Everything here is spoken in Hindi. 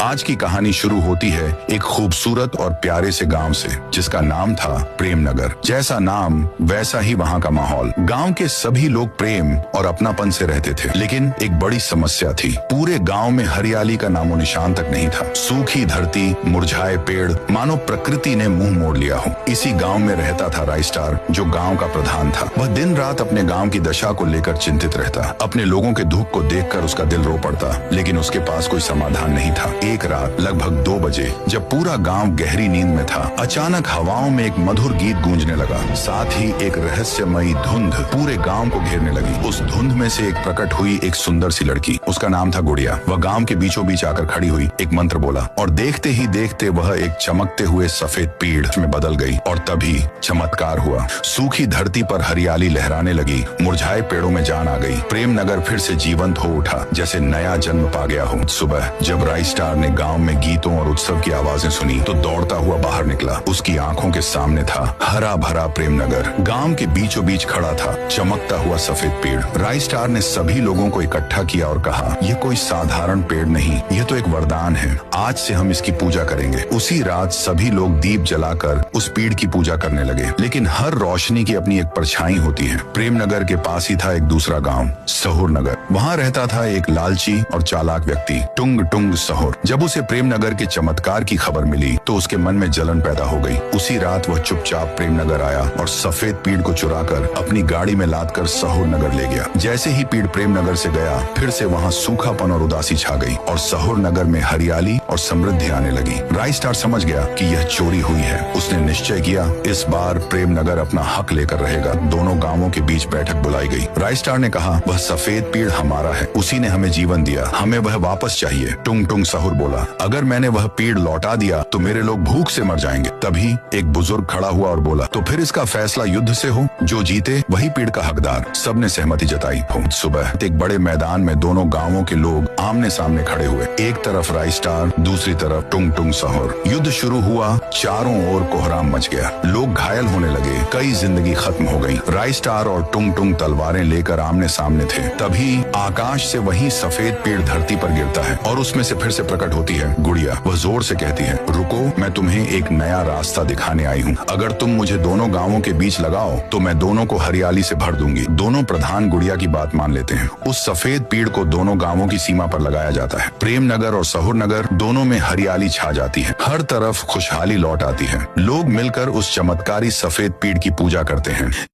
आज की कहानी शुरू होती है एक खूबसूरत और प्यारे से गांव से, जिसका नाम था प्रेमनगर। जैसा नाम वैसा ही वहां का माहौल। गांव के सभी लोग प्रेम और अपनापन से रहते थे, लेकिन एक बड़ी समस्या थी। पूरे गांव में हरियाली का नामो निशान तक नहीं था। सूखी धरती, मुरझाए पेड़, मानो प्रकृति ने मुंह मोड़ लिया हो। इसी गांव में रहता था राइस्टार, जो गांव का प्रधान था। वह दिन रात अपने गांव की दशा को लेकर चिंतित रहता। अपने लोगों के दुख को देखकर उसका दिल रो पड़ता, लेकिन उसके पास कोई समाधान नहीं था। एक रात लगभग 2 बजे, जब पूरा गांव गहरी नींद में था, अचानक हवाओं में एक मधुर गीत गूंजने लगा। साथ ही एक रहस्यमयी धुंध पूरे गांव को घेरने लगी। उस धुंध में से एक प्रकट हुई एक सुंदर सी लड़की। उसका नाम था गुड़िया। वह गांव के बीचों बीच आकर खड़ी हुई, एक मंत्र बोला और देखते ही देखते वह एक चमकते हुए सफेद पेड़ में बदल गई। और तभी चमत्कार हुआ। सूखी धरती पर हरियाली लहराने लगी, मुरझाए पेड़ों में जान आ गई। प्रेमनगर फिर से जीवंत हो उठा, जैसे नया जन्म पा गया हो। सुबह जब राइस्टार ने गांव में गीतों और उत्सव की आवाजें सुनी, तो दौड़ता हुआ बाहर निकला। उसकी आंखों के सामने था हरा भरा प्रेमनगर। गांव के बीचों बीच खड़ा था चमकता हुआ सफेद पेड़। राइस्टार ने सभी लोगों को इकट्ठा किया और कहा, यह कोई साधारण पेड़ नहीं, यह तो एक वरदान है। आज से हम इसकी पूजा करेंगे। उसी रात सभी लोग दीप जलाकर उस पेड़ की पूजा करने लगे। लेकिन हर रोशनी की अपनी एक परछाई होती है। प्रेमनगर के पास ही था एक दूसरा गांव, सहुर नगर। वहाँ रहता था एक लालची और चालाक व्यक्ति, टुंग टुंग सहुर। जब उसे प्रेमनगर के चमत्कार की खबर मिली, तो उसके मन में जलन पैदा हो गई। उसी रात वह चुपचाप प्रेमनगर आया और सफेद पीड़ को चुराकर अपनी गाड़ी में लादकर सहुर नगर ले गया। जैसे ही पीड़ प्रेमनगर से गया, फिर से वहाँ सूखापन और उदासी छा गई और सहुर नगर में हरियाली और समृद्धि आने लगी। राइस्टार समझ गया कि यह चोरी हुई है। उसने निश्चय किया, इस बार प्रेमनगर अपना हक लेकर रहेगा। दोनों गांवों के बीच बैठक बुलाई गई। राइस्टार ने कहा, वह सफेद पेड़ हमारा है, उसी ने हमें जीवन दिया, हमें वह वापस चाहिए। टुंग टुंग सहुर बोला, अगर मैंने वह पेड़ लौटा दिया तो मेरे लोग भूख से मर जाएंगे। तभी एक बुजुर्ग खड़ा हुआ और बोला, तो फिर इसका फैसला युद्ध से हो, जो जीते वही पेड़ का हकदार। सबने सहमति जताई। सुबह एक बड़े मैदान में दोनों गांवों के लोग आमने सामने खड़े हुए। एक तरफ राइस्टार, दूसरी तरफ टुंग टुंग सहुर। युद्ध शुरू हुआ। चारों ओर कोहराम मच गया। लोग घायल होने लगे, कई जिंदगी खत्म हो गई। राइस्टार और टुंग टुंग तलवारें लेकर आमने सामने थे। तभी आकाश से वही सफेद पेड़ धरती पर गिरता है और उसमें से फिर से प्रकट होती है गुड़िया। वह जोर से कहती है, रुको, मैं तुम्हें एक नया रास्ता दिखाने आई हूँ। अगर तुम मुझे दोनों गांवों के बीच लगाओ तो मैं दोनों को हरियाली से भर दूंगी। दोनों प्रधान गुड़िया की बात मान लेते हैं। उस सफेद पेड़ को दोनों गांवों की सीमा पर लगाया जाता है। प्रेमनगर और सहुर नगर दोनों में हरियाली छा जाती है। हर तरफ खुशहाली लौट आती है। लोग मिलकर उस चमत्कारी सफेद पेड़ की पूजा करते हैं।